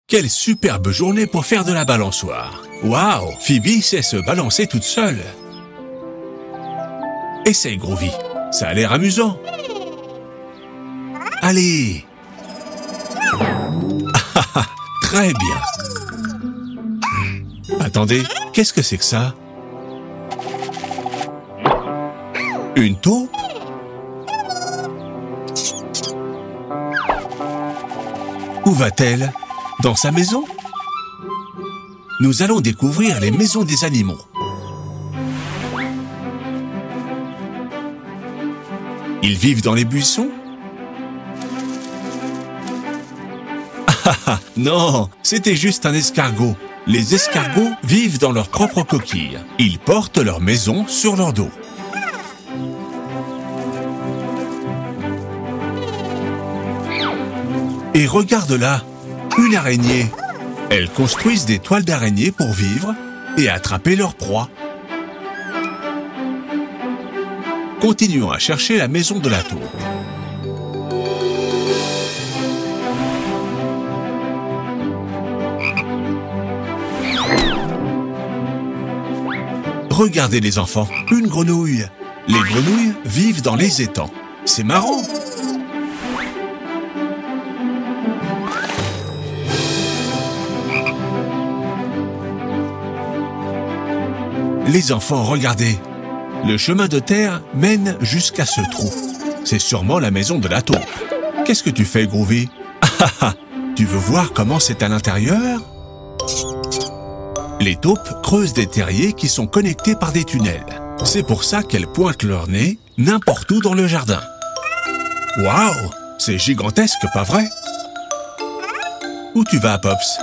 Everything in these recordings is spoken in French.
Quelle superbe journée pour faire de la balançoire. Waouh, Phoebe sait se balancer toute seule. Essaye, Groovy. Ça a l'air amusant. Allez. Très bien. Attendez, qu'est-ce que c'est que ça? Une taupe? Où va-t-elle? Dans sa maison? Nous allons découvrir les maisons des animaux. Ils vivent dans les buissons? Ah non, c'était juste un escargot. Les escargots vivent dans leur propre coquille. Ils portent leur maison sur leur dos. Et regarde là, une araignée. Elles construisent des toiles d'araignée pour vivre et attraper leur proie. Continuons à chercher la maison de la taupe. Regardez les enfants, une grenouille. Les grenouilles vivent dans les étangs. C'est marrant. Les enfants, regardez. Le chemin de terre mène jusqu'à ce trou. C'est sûrement la maison de la taupe. Qu'est-ce que tu fais, Groovy? Tu veux voir comment c'est à l'intérieur? Les taupes creusent des terriers qui sont connectés par des tunnels. C'est pour ça qu'elles pointent leur nez n'importe où dans le jardin. Waouh! C'est gigantesque, pas vrai? Où tu vas, Pops?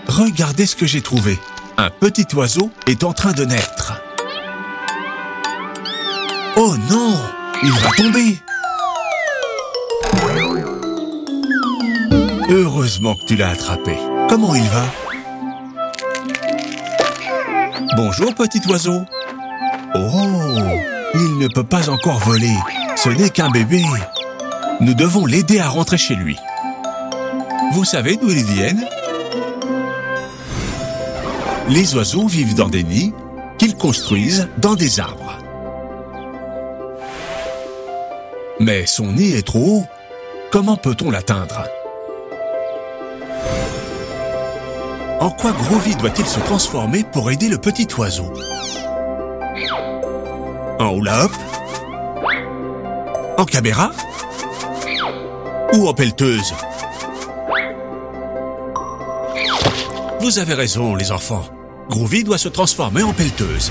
Regardez ce que j'ai trouvé. Un petit oiseau est en train de naître. Oh non! Il va tomber! Heureusement que tu l'as attrapé. Comment il va? Bonjour, petit oiseau. Oh! Il ne peut pas encore voler. Ce n'est qu'un bébé. Nous devons l'aider à rentrer chez lui. Vous savez d'où ils viennent? Les oiseaux vivent dans des nids qu'ils construisent dans des arbres. Mais son nid est trop haut. Comment peut-on l'atteindre? En quoi Groovy doit-il se transformer pour aider le petit oiseau? En hula-hop? En caméra? Ou en pelleteuse? Vous avez raison, les enfants. Groovy doit se transformer en pelleteuse.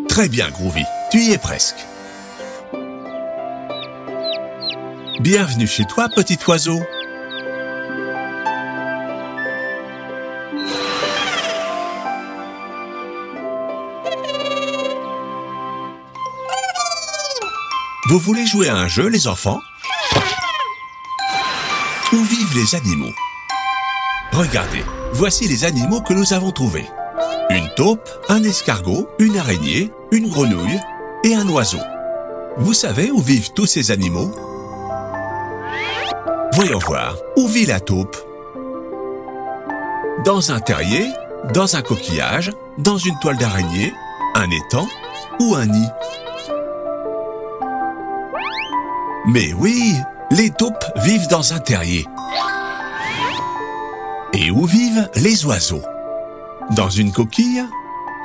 Très bien, Groovy. Tu y es presque. Bienvenue chez toi, petit oiseau. Vous voulez jouer à un jeu, les enfants? Où vivent les animaux? Regardez, voici les animaux que nous avons trouvés. Une taupe, un escargot, une araignée, une grenouille et un oiseau. Vous savez où vivent tous ces animaux? Voyons voir, où vit la taupe? Dans un terrier, dans un coquillage, dans une toile d'araignée, un étang ou un nid? Mais oui, les taupes vivent dans un terrier. Et où vivent les oiseaux? Dans une coquille?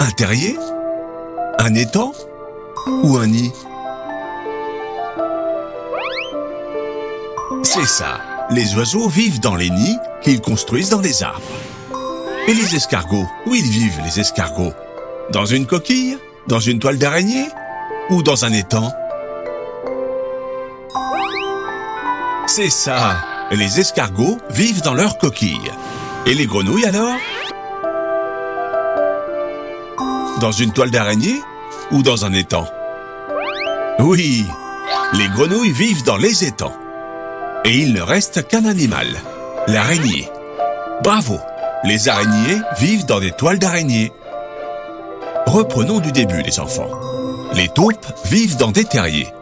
Un terrier? Un étang? Ou un nid? C'est ça, les oiseaux vivent dans les nids qu'ils construisent dans les arbres. Et les escargots, où ils vivent les escargots? Dans une coquille? Dans une toile d'araignée? Ou dans un étang? C'est ça, les escargots vivent dans leur coquille. Et les grenouilles alors? Dans une toile d'araignée ou dans un étang? Oui, les grenouilles vivent dans les étangs. Et il ne reste qu'un animal, l'araignée. Bravo! Les araignées vivent dans des toiles d'araignées. Reprenons du début, les enfants. Les taupes vivent dans des terriers.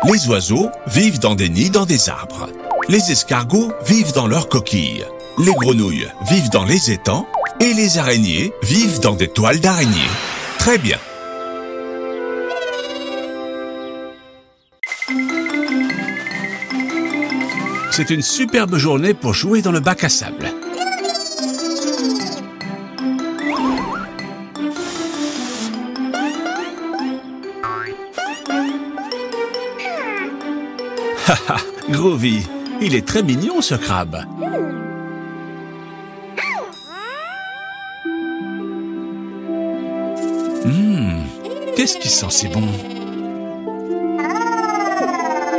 Les oiseaux vivent dans des nids dans des arbres. Les escargots vivent dans leurs coquilles. Les grenouilles vivent dans les étangs. Et les araignées vivent dans des toiles d'araignées. Très bien. C'est une superbe journée pour jouer dans le bac à sable. Haha, Groovy, il est très mignon ce crabe. Qu'est-ce qui sent si bon?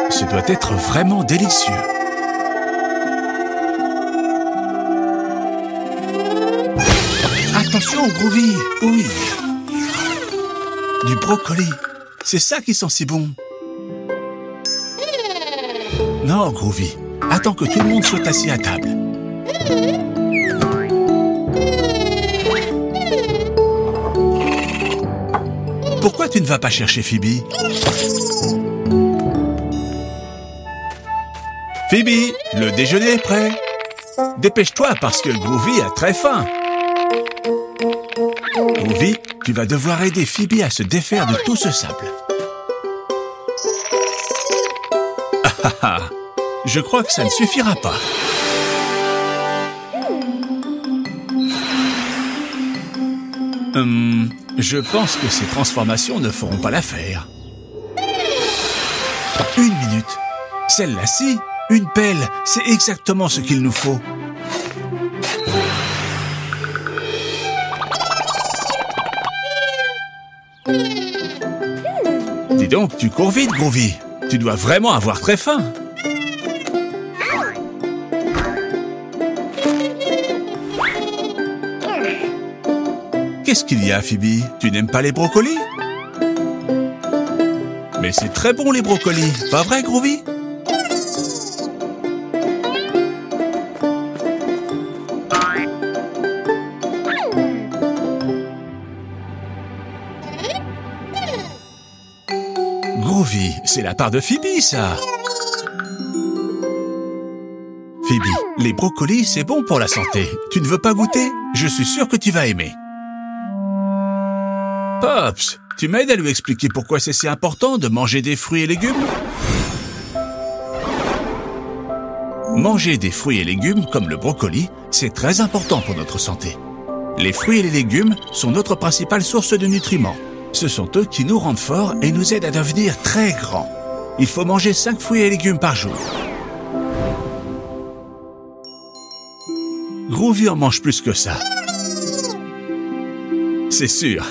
Ce doit être vraiment délicieux. Attention, Groovy! Oui. Du brocoli. C'est ça qui sent si bon. Non, Groovy. Attends que tout le monde soit assis à table. Pourquoi tu ne vas pas chercher Phoebe? Phoebe, le déjeuner est prêt. Dépêche-toi parce que Groovy a très faim. Groovy, tu vas devoir aider Phoebe à se défaire de tout ce sable. Ah ah ah, je crois que ça ne suffira pas. Je pense que ces transformations ne feront pas l'affaire. Une minute. Celle-là-ci, une pelle, c'est exactement ce qu'il nous faut. Dis donc, tu cours vite, Groovy. Tu dois vraiment avoir très faim. Qu'est-ce qu'il y a, Phoebe? Tu n'aimes pas les brocolis? Mais c'est très bon, les brocolis. Pas vrai, Groovy? Groovy, c'est la part de Phoebe, ça. Phoebe, les brocolis, c'est bon pour la santé. Tu ne veux pas goûter? Je suis sûr que tu vas aimer. Pops, tu m'aides à lui expliquer pourquoi c'est si important de manger des fruits et légumes? Manger des fruits et légumes comme le brocoli, c'est très important pour notre santé. Les fruits et les légumes sont notre principale source de nutriments. Ce sont eux qui nous rendent forts et nous aident à devenir très grands. Il faut manger 5 fruits et légumes par jour. Groovy en mange plus que ça. C'est sûr.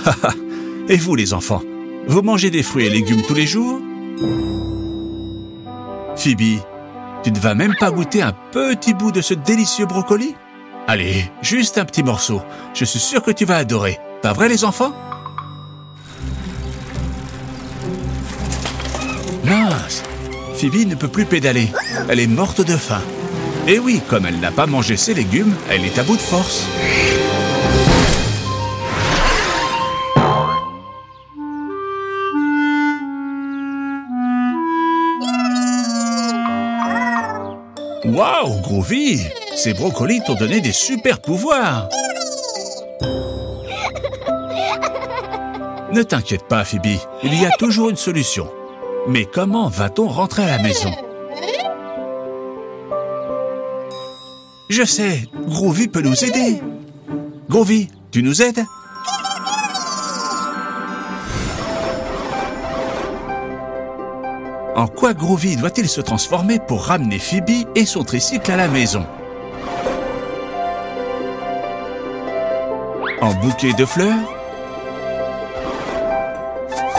Et vous, les enfants, vous mangez des fruits et légumes tous les jours? Phoebe, tu ne vas même pas goûter un petit bout de ce délicieux brocoli? Allez, juste un petit morceau. Je suis sûr que tu vas adorer. Pas vrai, les enfants? Mince! Phoebe ne peut plus pédaler. Elle est morte de faim. Et oui, comme elle n'a pas mangé ses légumes, elle est à bout de force. Waouh, Groovy! Ces brocolis t'ont donné des super pouvoirs! Ne t'inquiète pas, Phoebe, il y a toujours une solution. Mais comment va-t-on rentrer à la maison? Je sais, Groovy peut nous aider. Groovy, tu nous aides? En quoi Groovy doit-il se transformer pour ramener Phoebe et son tricycle à la maison? En bouquet de fleurs?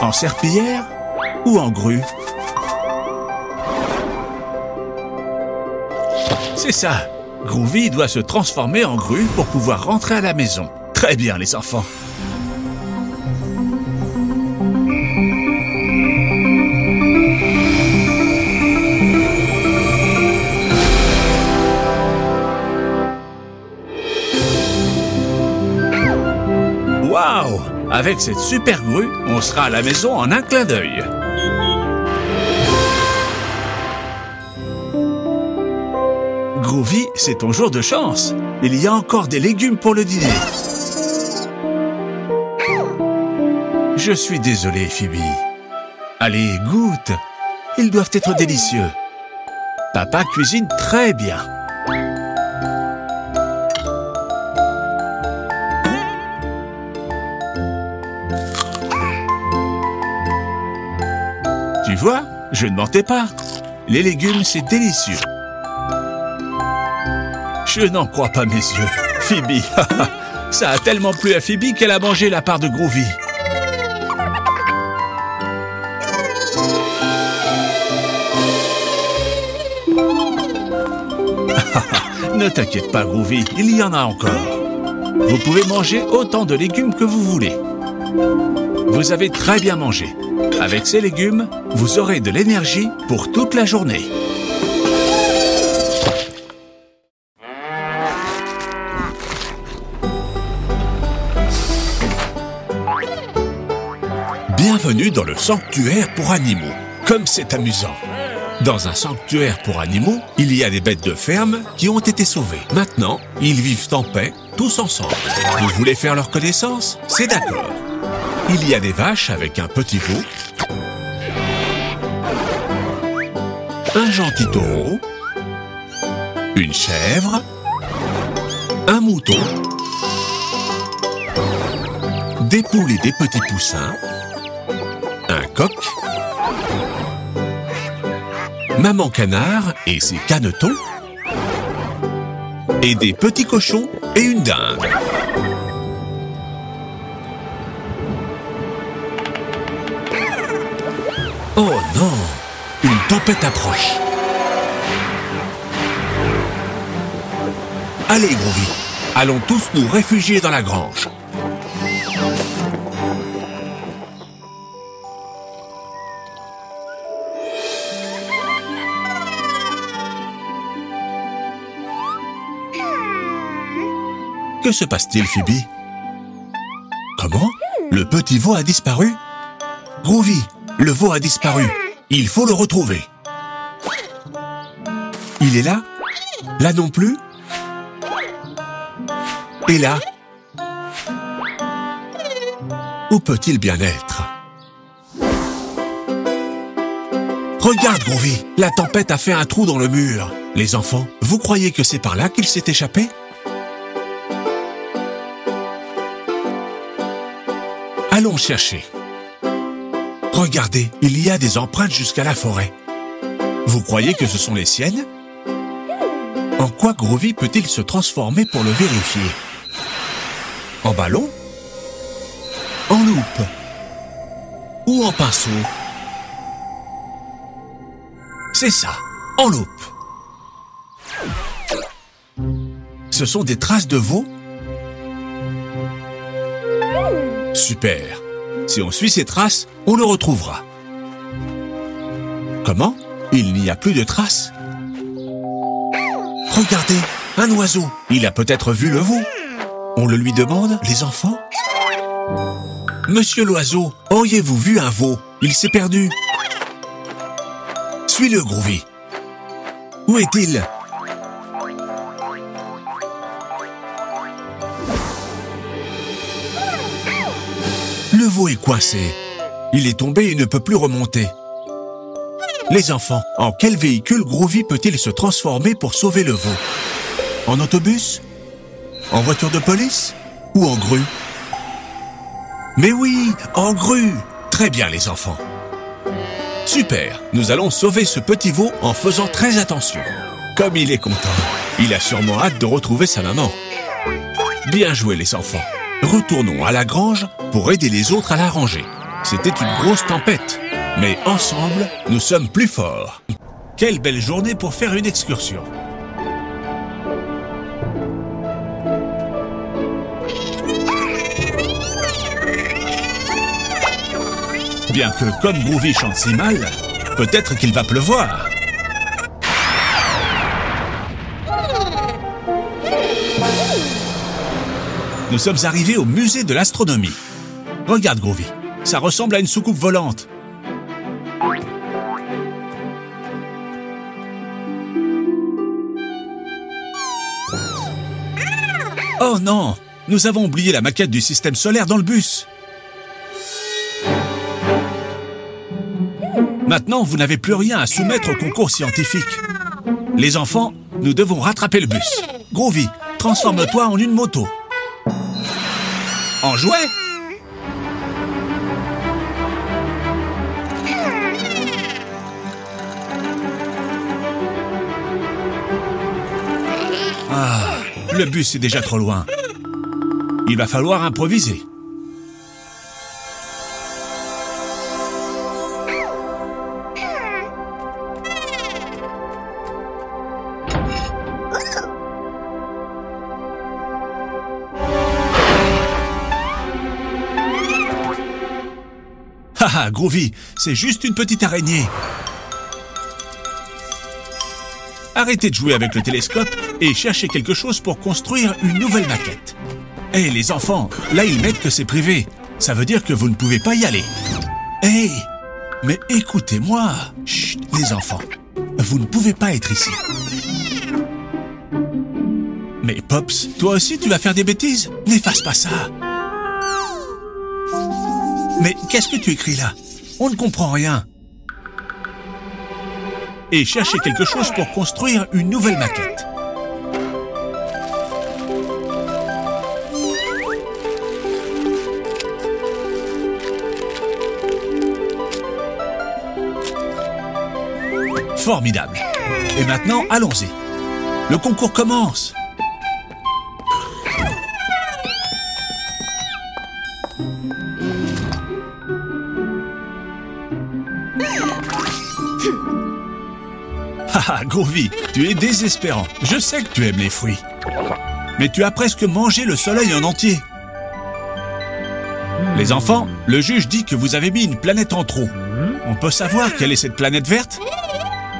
En serpillière? Ou en grue? C'est ça! Groovy doit se transformer en grue pour pouvoir rentrer à la maison. Très bien, les enfants! Waouh! Avec cette super grue, on sera à la maison en un clin d'œil. Groovy, c'est ton jour de chance. Il y a encore des légumes pour le dîner. Je suis désolé, Phoebe. Allez, goûte. Ils doivent être délicieux. Papa cuisine très bien. Tu vois, je ne mentais pas. Les légumes, c'est délicieux. Je n'en crois pas mes yeux. Phoebe, ça a tellement plu à Phoebe qu'elle a mangé la part de Groovy. Ne t'inquiète pas, Groovy, il y en a encore. Vous pouvez manger autant de légumes que vous voulez. Vous avez très bien mangé. Avec ces légumes, vous aurez de l'énergie pour toute la journée. Bienvenue dans le sanctuaire pour animaux. Comme c'est amusant. Dans un sanctuaire pour animaux, il y a des bêtes de ferme qui ont été sauvées. Maintenant, ils vivent en paix, tous ensemble. Vous voulez faire leur connaissance? C'est d'accord. Il y a des vaches avec un petit veau, un gentil taureau, une chèvre, un mouton, des poules et des petits poussins, un coq, maman canard et ses canetons, et des petits cochons et une dinde. Oh non! Une tempête approche. Allez, Groovy, allons tous nous réfugier dans la grange. Que se passe-t-il, Phoebe? Comment? Le petit veau a disparu? Groovy, le veau a disparu. Il faut le retrouver. Il est là? Là non plus? Et là? Où peut-il bien être? Regarde, Groovy, la tempête a fait un trou dans le mur. Les enfants, vous croyez que c'est par là qu'il s'est échappé? Allons chercher. Regardez, il y a des empreintes jusqu'à la forêt. Vous croyez que ce sont les siennes? En quoi Groovy peut-il se transformer pour le vérifier? En ballon? En loupe? Ou en pinceau? C'est ça, en loupe. Ce sont des traces de veau? Super. Si on suit ces traces, on le retrouvera. Comment? Il n'y a plus de traces? Regardez, un oiseau. Il a peut-être vu le veau. On le lui demande, les enfants? Monsieur l'oiseau, auriez-vous vu un veau? Il s'est perdu. Suis-le, Groovy. Où est-il? Le veau est coincé. Il est tombé et ne peut plus remonter. Les enfants, en quel véhicule Groovy peut-il se transformer pour sauver le veau? En autobus? En voiture de police? Ou en grue? Mais oui, en grue! Très bien, les enfants. Super, nous allons sauver ce petit veau en faisant très attention. Comme il est content. Il a sûrement hâte de retrouver sa maman. Bien joué, les enfants. Retournons à la grange pour aider les autres à la ranger. C'était une grosse tempête, mais ensemble, nous sommes plus forts. Quelle belle journée pour faire une excursion. Bien que comme Groovy chante si mal, peut-être qu'il va pleuvoir. Nous sommes arrivés au musée de l'astronomie. Regarde, Groovy, ça ressemble à une soucoupe volante. Oh non! Nous avons oublié la maquette du système solaire dans le bus. Maintenant, vous n'avez plus rien à soumettre au concours scientifique. Les enfants, nous devons rattraper le bus. Groovy, transforme-toi en une moto. En jouet? Ah, le bus est déjà trop loin. Il va falloir improviser. Haha, Groovy, c'est juste une petite araignée. Arrêtez de jouer avec le télescope et cherchez quelque chose pour construire une nouvelle maquette. Hé, les enfants, là ils mettent que c'est privé. Ça veut dire que vous ne pouvez pas y aller. Hé, mais écoutez-moi. Chut, les enfants, vous ne pouvez pas être ici. Mais Pops, toi aussi tu vas faire des bêtises? N'efface pas ça. Mais qu'est-ce que tu écris là? On ne comprend rien. Et cherchez quelque chose pour construire une nouvelle maquette. Formidable. Et maintenant, allons-y. Le concours commence. Haha, Groovy, tu es désespérant. Je sais que tu aimes les fruits. Mais tu as presque mangé le soleil en entier. Les enfants, le juge dit que vous avez mis une planète en trop. On peut savoir quelle est cette planète verte?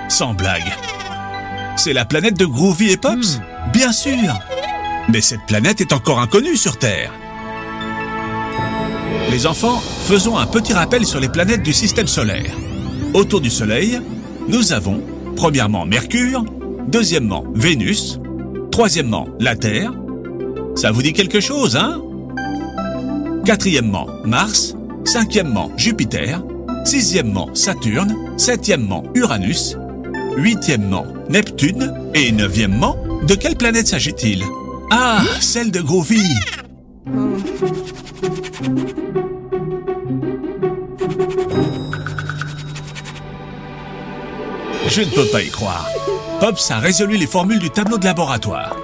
Sans blague. C'est la planète de Groovy et Pops? Bien sûr. Mais cette planète est encore inconnue sur Terre. Les enfants, faisons un petit rappel sur les planètes du système solaire. Autour du Soleil, nous avons premièrement Mercure, deuxièmement Vénus, troisièmement la Terre. Ça vous dit quelque chose, hein? Quatrièmement Mars, cinquièmement Jupiter, sixièmement Saturne, septièmement Uranus, huitièmement Neptune et neuvièmement, de quelle planète s'agit-il? Ah, celle de Groovy. Je ne peux pas y croire. Pops a résolu les formules du tableau de laboratoire.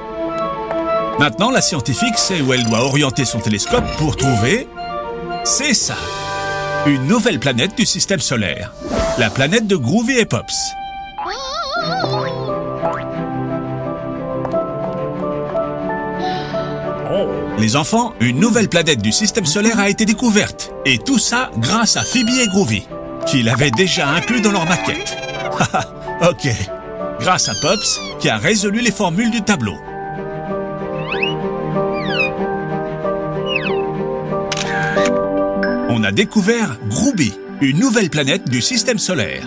Maintenant, la scientifique sait où elle doit orienter son télescope pour trouver... C'est ça! Une nouvelle planète du système solaire. La planète de Groovy et Pops. Les enfants, une nouvelle planète du système solaire a été découverte. Et tout ça grâce à Phoebe et Groovy, qui l'avaient déjà inclus dans leur maquette. Ok. Grâce à Pops, qui a résolu les formules du tableau. On a découvert Groovy, une nouvelle planète du système solaire.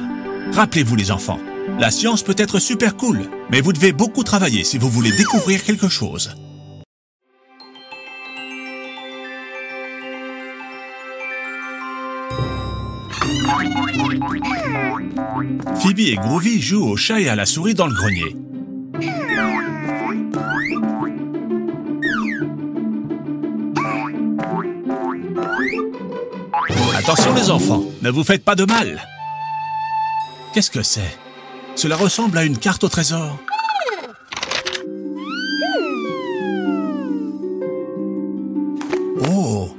Rappelez-vous les enfants, la science peut être super cool, mais vous devez beaucoup travailler si vous voulez découvrir quelque chose. Phoebe et Groovy jouent au chat et à la souris dans le grenier. Attention les enfants, ne vous faites pas de mal. Qu'est-ce que c'est? Cela ressemble à une carte au trésor. Oh,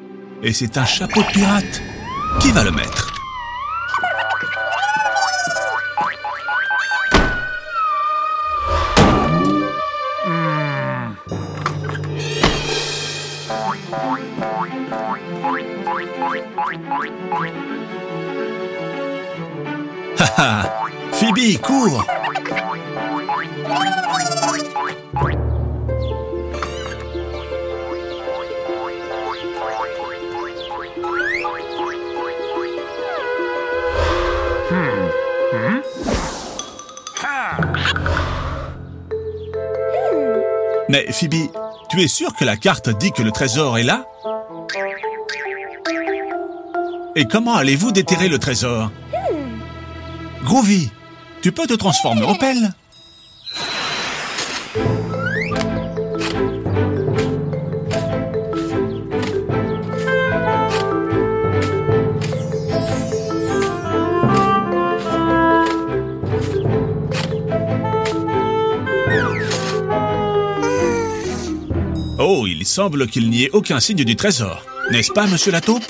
et c'est un chapeau de pirate. Qui va le mettre? Haha, Phoebe, cours! Mais Phoebe, tu es sûre que la carte dit que le trésor est là? Et comment allez-vous déterrer le trésor? Groovy, tu peux te transformer en pelle? Oh, il semble qu'il n'y ait aucun signe du trésor. N'est-ce pas, monsieur la taupe?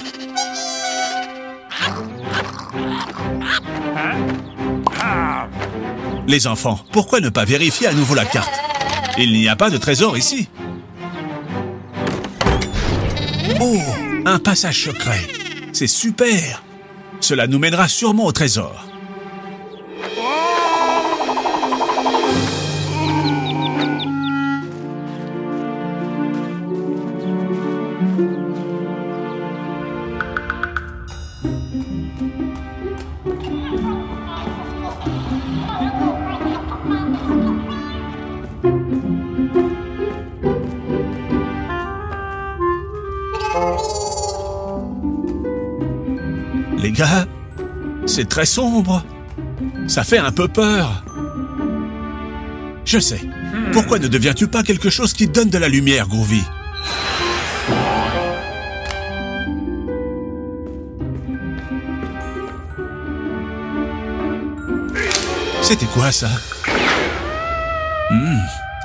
Les enfants, pourquoi ne pas vérifier à nouveau la carte? Il n'y a pas de trésor ici. Oh, un passage secret. C'est super. Cela nous mènera sûrement au trésor. Les gars, c'est très sombre. Ça fait un peu peur. Je sais. Pourquoi ne deviens-tu pas quelque chose qui donne de la lumière, Groovy? C'était quoi, ça?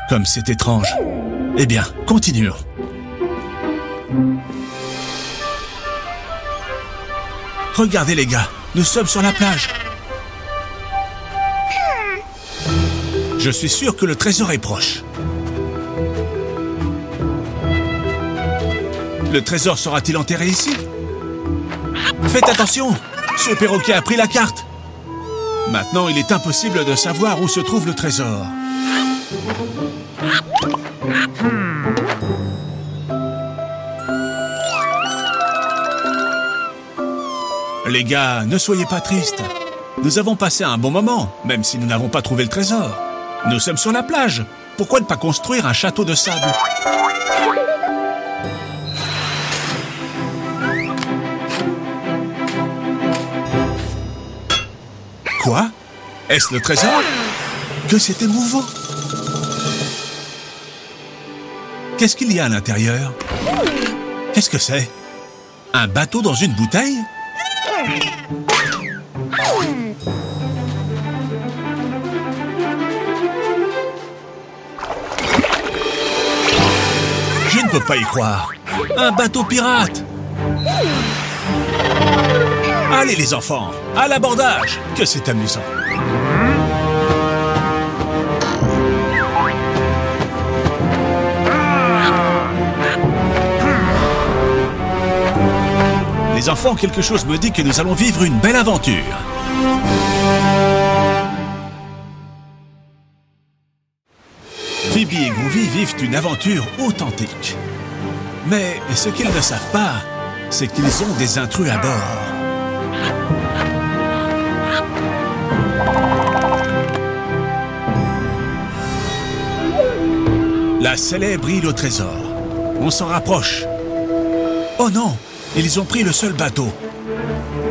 Comme c'est étrange. Eh bien, continuons. Regardez les gars, nous sommes sur la plage. Je suis sûr que le trésor est proche. Le trésor sera-t-il enterré ici? Faites attention! Ce perroquet a pris la carte. Maintenant, il est impossible de savoir où se trouve le trésor. Les gars, ne soyez pas tristes. Nous avons passé un bon moment, même si nous n'avons pas trouvé le trésor. Nous sommes sur la plage. Pourquoi ne pas construire un château de sable? Quoi? Est-ce le trésor? Que c'est émouvant! Qu'est-ce qu'il y a à l'intérieur? Qu'est-ce que c'est? Un bateau dans une bouteille? Je ne peux pas y croire. Un bateau pirate! Allez les enfants, à l'abordage! Que c'est amusant! Les enfants, quelque chose me dit que nous allons vivre une belle aventure. Phoebe et Groovy vivent une aventure authentique. Mais ce qu'ils ne savent pas, c'est qu'ils ont des intrus à bord. La célèbre île au trésor. On s'en rapproche. Oh non! Ils ont pris le seul bateau.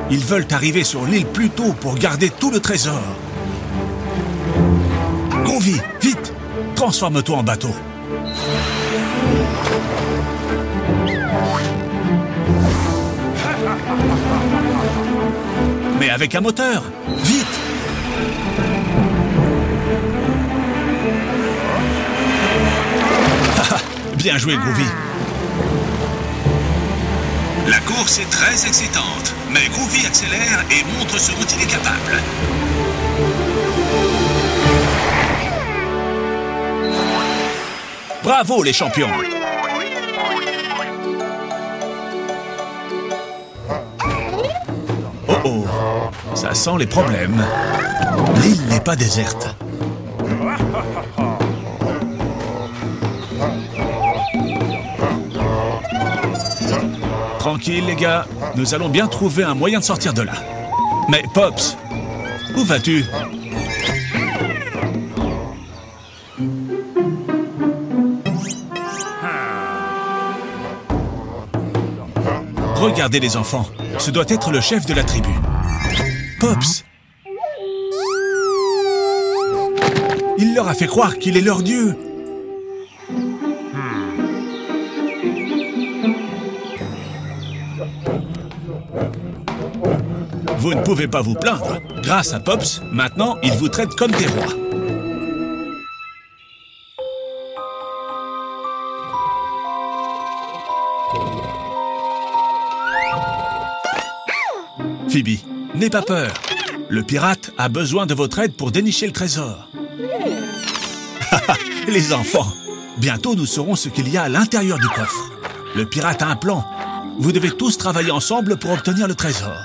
Ils veulent arriver sur l'île plus tôt pour garder tout le trésor. Groovy, vite! Transforme-toi en bateau. Mais avec un moteur, vite! Bien joué, Groovy. La course est très excitante, mais Groovy accélère et montre ce dont il est capable. Bravo les champions! Oh oh, ça sent les problèmes. L'île n'est pas déserte. Tranquille les gars, nous allons bien trouver un moyen de sortir de là. Mais Pops, où vas-tu? Regardez les enfants, ce doit être le chef de la tribu. Pops! Il leur a fait croire qu'il est leur dieu. Vous ne pouvez pas vous plaindre. Grâce à Pops, maintenant, il vous traite comme des rois. Phoebe, n'aie pas peur. Le pirate a besoin de votre aide pour dénicher le trésor. Les enfants, bientôt nous saurons ce qu'il y a à l'intérieur du coffre. Le pirate a un plan. Vous devez tous travailler ensemble pour obtenir le trésor.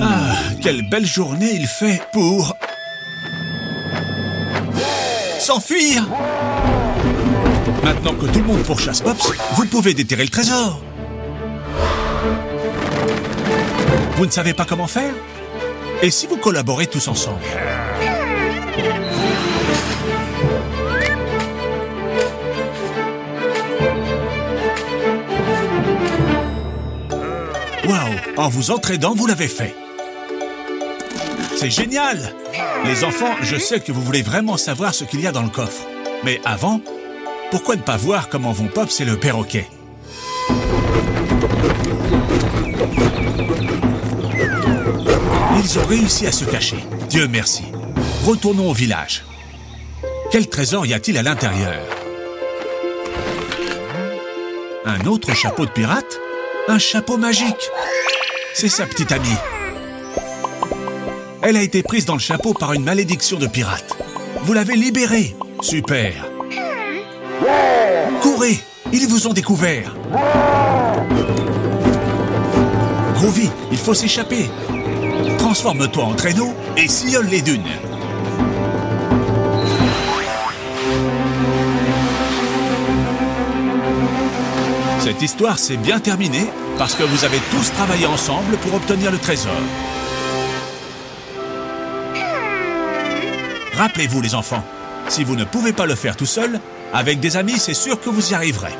Ah, quelle belle journée il fait pour... s'enfuir! Maintenant que tout le monde pourchasse Pops, vous pouvez déterrer le trésor. Vous ne savez pas comment faire? Et si vous collaborez tous ensemble? Waouh! En vous entraînant, vous l'avez fait. C'est génial! Les enfants, je sais que vous voulez vraiment savoir ce qu'il y a dans le coffre. Mais avant, pourquoi ne pas voir comment vont Pops et le perroquet? Ils ont réussi à se cacher. Dieu merci. Retournons au village. Quel trésor y a-t-il à l'intérieur? Un autre chapeau de pirate? Un chapeau magique. C'est sa petite amie. Elle a été prise dans le chapeau par une malédiction de pirate. Vous l'avez libérée. Super. Courez, ils vous ont découvert. Groovy, il faut s'échapper. Transforme-toi en traîneau et sillonne les dunes. Cette histoire s'est bien terminée parce que vous avez tous travaillé ensemble pour obtenir le trésor. Rappelez-vous les enfants, si vous ne pouvez pas le faire tout seul, avec des amis, c'est sûr que vous y arriverez.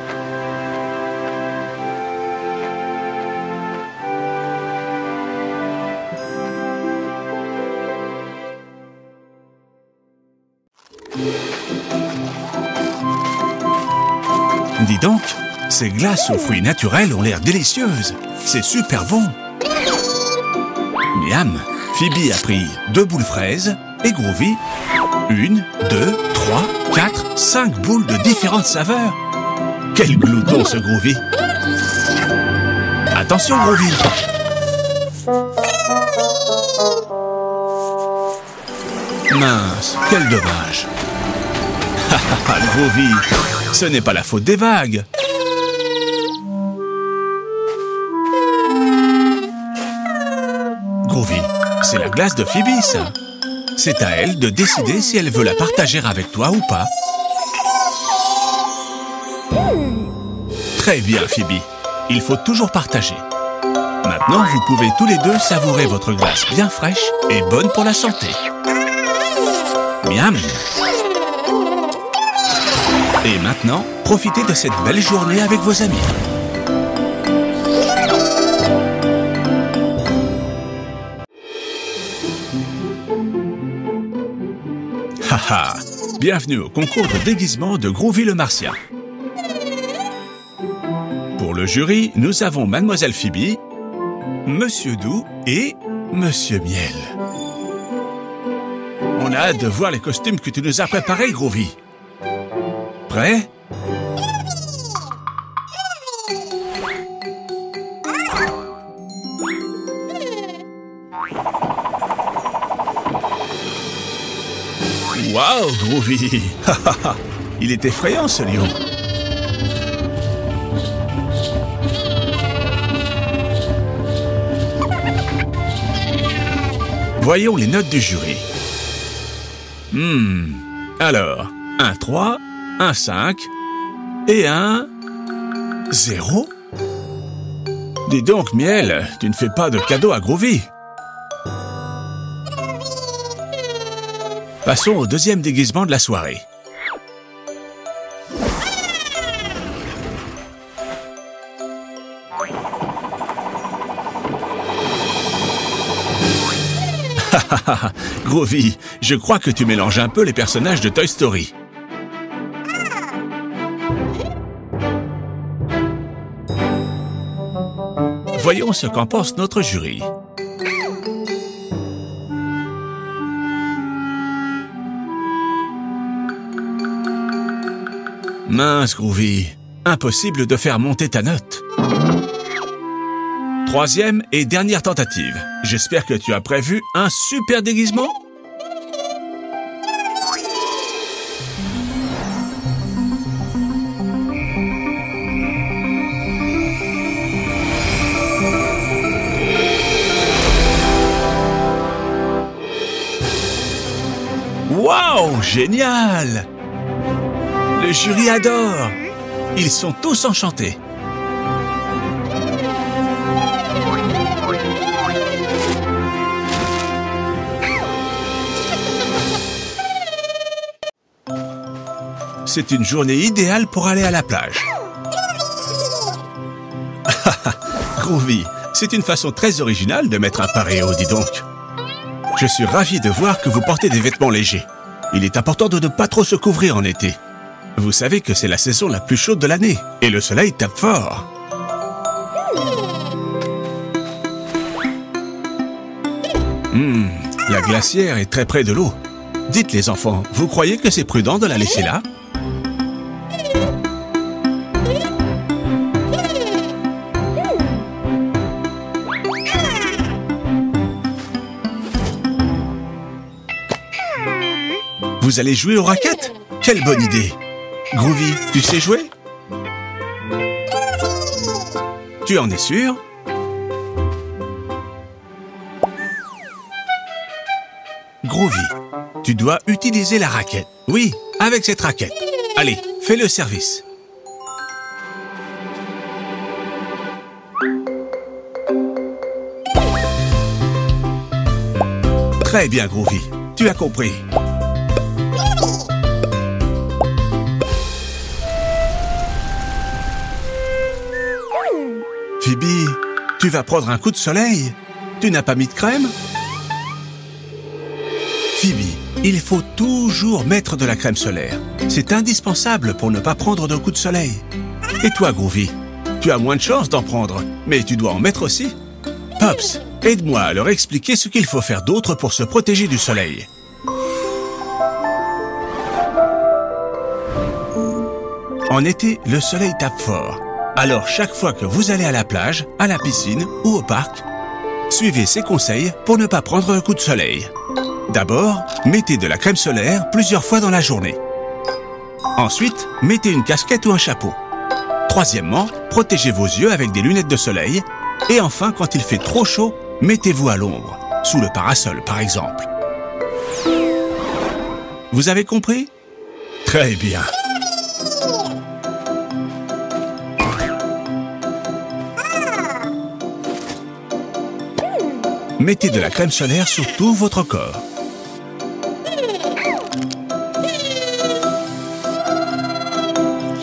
Dis donc, ces glaces aux fruits naturels ont l'air délicieuses. C'est super bon. Miam, Phoebe a pris 2 boules fraises et Groovy 1, 2, 3, 4, 5 boules de différentes saveurs. Quel glouton ce Groovy. Attention Groovy. Mince, quel dommage. Groovy, ce n'est pas la faute des vagues. Groovy, c'est la glace de Phoebe, ça. C'est à elle de décider si elle veut la partager avec toi ou pas. Très bien, Phoebe. Il faut toujours partager. Maintenant, vous pouvez tous les deux savourer votre glace bien fraîche et bonne pour la santé. Miam! Et maintenant, profitez de cette belle journée avec vos amis. Haha! Bienvenue au concours de déguisement de Groovy le Martien. Pour le jury, nous avons Mademoiselle Phoebe, Monsieur Doux et Monsieur Miel. On a hâte de voir les costumes que tu nous as préparés, Groovy. Prêt? Waouh, Groovy! Il est effrayant, ce lion. Voyons les notes du jury. Alors, un 3, un 5 et un 0. Dis donc, Miel, tu ne fais pas de cadeau à Groovy. Passons au deuxième déguisement de la soirée. Groovy, je crois que tu mélanges un peu les personnages de Toy Story. Voyons ce qu'en pense notre jury. Mince, Groovy, impossible de faire monter ta note. Troisième et dernière tentative. J'espère que tu as prévu un super déguisement. Waouh, génial! Le jury adore. Ils sont tous enchantés. C'est une journée idéale pour aller à la plage. Groovy, c'est une façon très originale de mettre un paréo, dis donc. Je suis ravi de voir que vous portez des vêtements légers. Il est important de ne pas trop se couvrir en été. Vous savez que c'est la saison la plus chaude de l'année et le soleil tape fort. La glacière est très près de l'eau. Dites les enfants, vous croyez que c'est prudent de la laisser là ? Vous allez jouer aux raquettes? Quelle bonne idée! Groovy, tu sais jouer? Tu en es sûr? Groovy, tu dois utiliser la raquette. Oui, avec cette raquette. Allez, fais le service. Très bien, Groovy. Tu as compris. Phoebe, tu vas prendre un coup de soleil? Tu n'as pas mis de crème? Phoebe, il faut toujours mettre de la crème solaire. C'est indispensable pour ne pas prendre de coups de soleil. Et toi, Groovy, tu as moins de chances d'en prendre, mais tu dois en mettre aussi. Pops, aide-moi à leur expliquer ce qu'il faut faire d'autre pour se protéger du soleil. En été, le soleil tape fort. Alors, chaque fois que vous allez à la plage, à la piscine ou au parc, suivez ces conseils pour ne pas prendre un coup de soleil. D'abord, mettez de la crème solaire plusieurs fois dans la journée. Ensuite, mettez une casquette ou un chapeau. Troisièmement, protégez vos yeux avec des lunettes de soleil. Et enfin, quand il fait trop chaud, mettez-vous à l'ombre, sous le parasol par exemple. Vous avez compris? Très bien. Mettez de la crème solaire sur tout votre corps.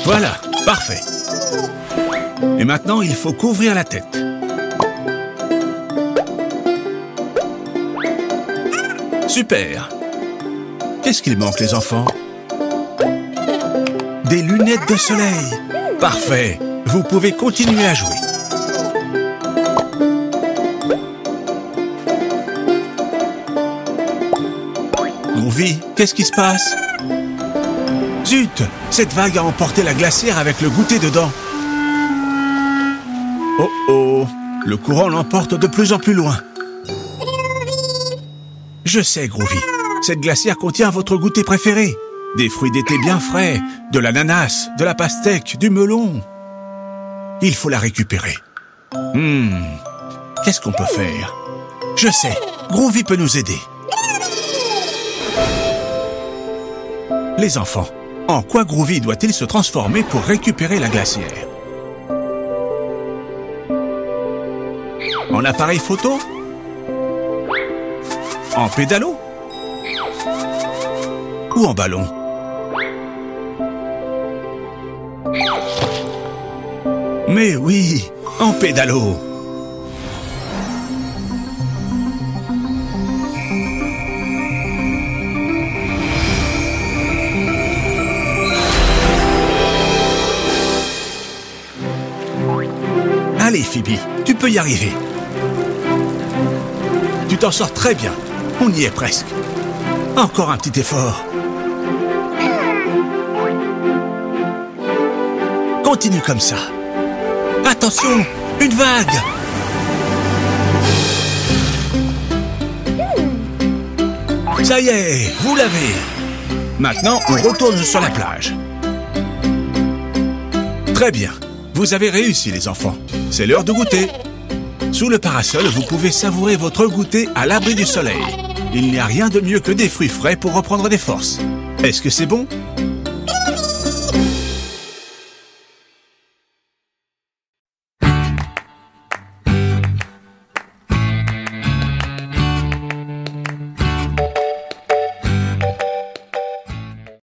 Voilà, parfait. Et maintenant, il faut couvrir la tête. Super. Qu'est-ce qu'il manque, les enfants? Des lunettes de soleil. Parfait. Vous pouvez continuer à jouer. Groovy, qu'est-ce qui se passe? Zut! Cette vague a emporté la glacière avec le goûter dedans. Oh oh! Le courant l'emporte de plus en plus loin. Je sais, Groovy. Cette glacière contient votre goûter préféré. Des fruits d'été bien frais, de l'ananas, de la pastèque, du melon. Il faut la récupérer. Qu'est-ce qu'on peut faire? Je sais, Groovy peut nous aider. Les enfants, en quoi Groovy doit-il se transformer pour récupérer la glacière? En appareil photo? En pédalo? ou en ballon? Mais oui, en pédalo. Allez, Phoebe, tu peux y arriver. Tu t'en sors très bien. On y est presque. Encore un petit effort. Continue comme ça. Attention, une vague. Ça y est, vous l'avez. Maintenant, on retourne sur la plage. Très bien. Vous avez réussi, les enfants. C'est l'heure de goûter. Sous le parasol, vous pouvez savourer votre goûter à l'abri du soleil. Il n'y a rien de mieux que des fruits frais pour reprendre des forces. Est-ce que c'est bon?